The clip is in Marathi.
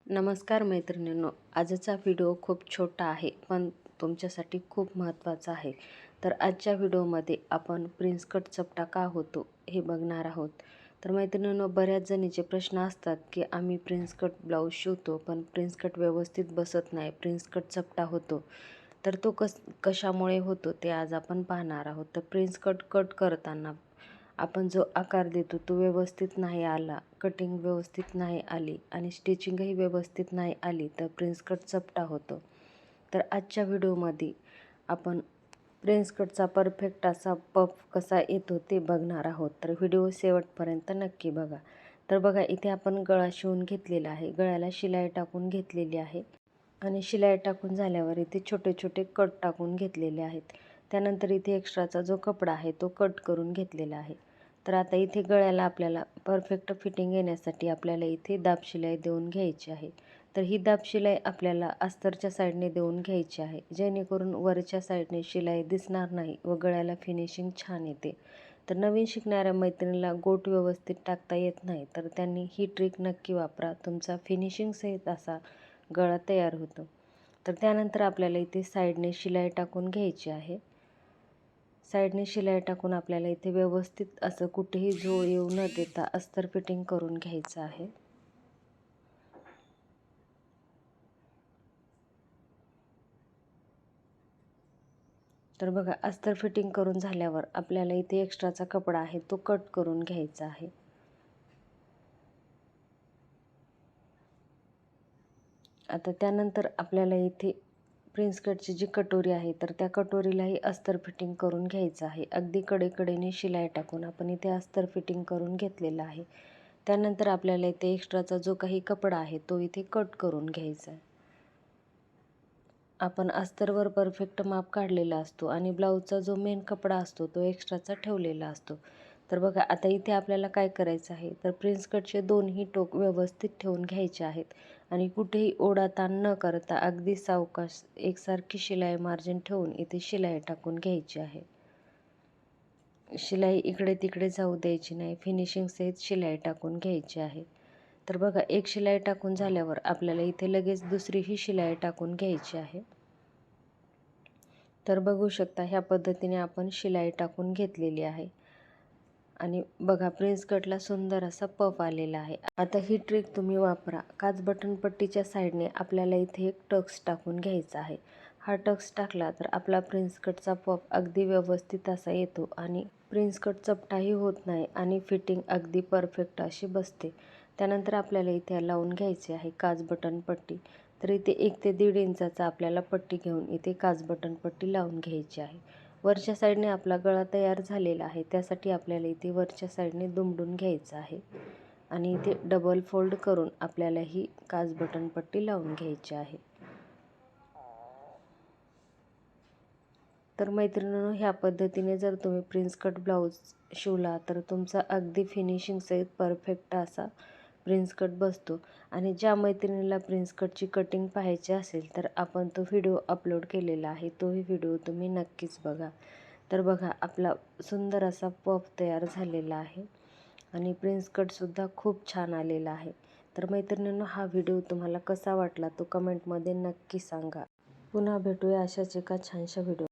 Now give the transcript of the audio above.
नमस्कार मैत्रिणींनो, आजचा व्हिडिओ खूप छोटा आहे पण तुमच्यासाठी खूप महत्त्वाचा आहे. तर आजच्या व्हिडिओमध्ये आपण प्रिन्स कट चपटा का होतो हे बघणार आहोत. तर मैत्रिणींनो, बऱ्याच जणीचे प्रश्न असतात की आम्ही प्रिन्स कट ब्लाऊज शिवतो पण प्रिन्स कट व्यवस्थित बसत नाही, प्रिन्स कट चपटा होतो. तर तो कशामुळे होतो ते आज आपण पाहणार आहोत. तर प्रिन्स कट करताना आपण जो आकार देतो तो व्यवस्थित नाही आला, कटिंग व्यवस्थित नाही आली आणि स्टिचिंगही व्यवस्थित नाही आली तर प्रिन्स कट चपटा होतो. तर आजच्या व्हिडिओमध्ये आपण प्रिन्स कटचा परफेक्ट असा पफ कसा येतो ते बघणार आहोत. तर व्हिडिओ शेवटपर्यंत नक्की बघा. तर बघा, इथे आपण गळा शिवून घेतलेला आहे, गळ्याला शिलाई टाकून घेतलेली आहे आणि शिलाई टाकून झाल्यावर इथे छोटे छोटे कट टाकून घेतलेले आहेत. त्यानंतर इथे एक्स्ट्राचा जो कपडा आहे तो कट करून घेतलेला आहे. तर आता इथे गळ्याला आपल्याला परफेक्ट फिटिंग येण्यासाठी आपल्याला इथे दाब शिलाई देऊन घ्यायची आहे. तर ही दाब शिलाई आपल्याला अस्तरच्या साईडने देऊन घ्यायची आहे, जेणेकरून वरच्या साईडने शिलाई दिसणार नाही व गळ्याला फिनिशिंग छान येते. तर नवीन शिकणाऱ्या मैत्रिणीला गोट व्यवस्थित टाकता येत नाही तर त्यांनी ही ट्रिक नक्की वापरा, तुमचा फिनिशिंग सहित असा गळा तयार होतो. तर त्यानंतर आपल्याला इथे साईडने शिलाई टाकून घ्यायची आहे. साईडने शिलाई टाकून आपल्याला इथे व्यवस्थित असं कुठेही झोळ येऊ न देता अस्तर फिटिंग करून घ्यायचं आहे. तर बघा, अस्तर फिटिंग करून झाल्यावर आपल्याला इथे एक्स्ट्राचा कपडा आहे तो कट करून घ्यायचा आहे. आता त्यानंतर आपल्याला इथे प्रिन्स कटची जी कटोरी आहे तर त्या कटोरीलाही अस्तर फिटिंग करून घ्यायचं आहे. अगदी कडेकडेने शिलाई टाकून आपण इथे अस्तर फिटिंग करून घेतलेलं आहे. त्यानंतर आपल्याला इथे एक्स्ट्राचा जो काही कपडा आहे तो इथे कट करून घ्यायचा आहे. आपण अस्तरवर परफेक्ट माप काढलेला असतो आणि ब्लाऊजचा जो मेन कपडा असतो तो एक्स्ट्राचा ठेवलेला असतो. तर बघा, आता इथे आपल्याला काय करायचं आहे, तर प्रिन्स कटचे दोन्ही टोक व्यवस्थित ठेवून घ्यायचे आहेत आणि कुठेही ओढाताण न करता अगदी सावकाश एकसारखी शिलाई मार्जिन ठेवून इथे शिलाई टाकून घ्यायची आहे. शिलाई इकडे तिकडे जाऊ द्यायची नाही, फिनिशिंग सहित शिलाई टाकून घ्यायची आहे. तर बघा, एक शिलाई टाकून झाल्यावर आपल्याला इथे लगेच दुसरीही शिलाई टाकून घ्यायची आहे. तर बघू शकता, ह्या पद्धतीने आपण शिलाई टाकून घेतलेली आहे आणि बघा, प्रिन्स कटला सुंदर असा पफ आलेला आहे. आता ही ट्रिक तुम्ही वापरा. काच बटन पट्टीच्या साईडने आपल्याला इथे एक टक्स टाकून घ्यायचा आहे. हा टक्स टाकला तर आपला प्रिन्स कटचा पफ अगदी व्यवस्थित असा येतो आणि प्रिन्स कट चपटाही होत नाही आणि फिटिंग अगदी परफेक्ट अशी बसते. त्यानंतर आपल्याला इथे लावून घ्यायची आहे काच बटन पट्टी. तर इथे 1 ते 1.5 इंचाचा आपल्याला पट्टी घेऊन इथे काच बटन पट्टी लावून घ्यायची आहे. वरच्या साईडने आपला गळा तयार झालेला आहे, त्यासाठी आपल्याला इथे वरच्या साईडने दुमडून घ्यायचं आहे आणि इथे डबल फोल्ड करून आपल्याला ही काच बटन पट्टी लावून घ्यायची आहे. तर मैत्रिणींनो, ह्या पद्धतीने जर तुम्ही प्रिन्स कट ब्लाऊज शिवला तर तुमचा अगदी फिनिशिंग सहित परफेक्ट असा प्रिन्स कट बसतो. आणि ज्या मैत्रिणीला प्रिन्स कटची कटिंग पाहायची असेल तर आपण तो व्हिडिओ अपलोड केलेला आहे, तोही व्हिडिओ तुम्ही नक्कीच बघा. तर बघा, आपला सुंदर असा पफ तयार झालेला आहे आणि प्रिन्स कटसुद्धा खूप छान आलेला आहे. तर मैत्रिणींनो, हा व्हिडिओ तुम्हाला कसा वाटला तो कमेंटमध्ये नक्की सांगा. पुन्हा भेटूया अशाच एका छानशा व्हिडिओ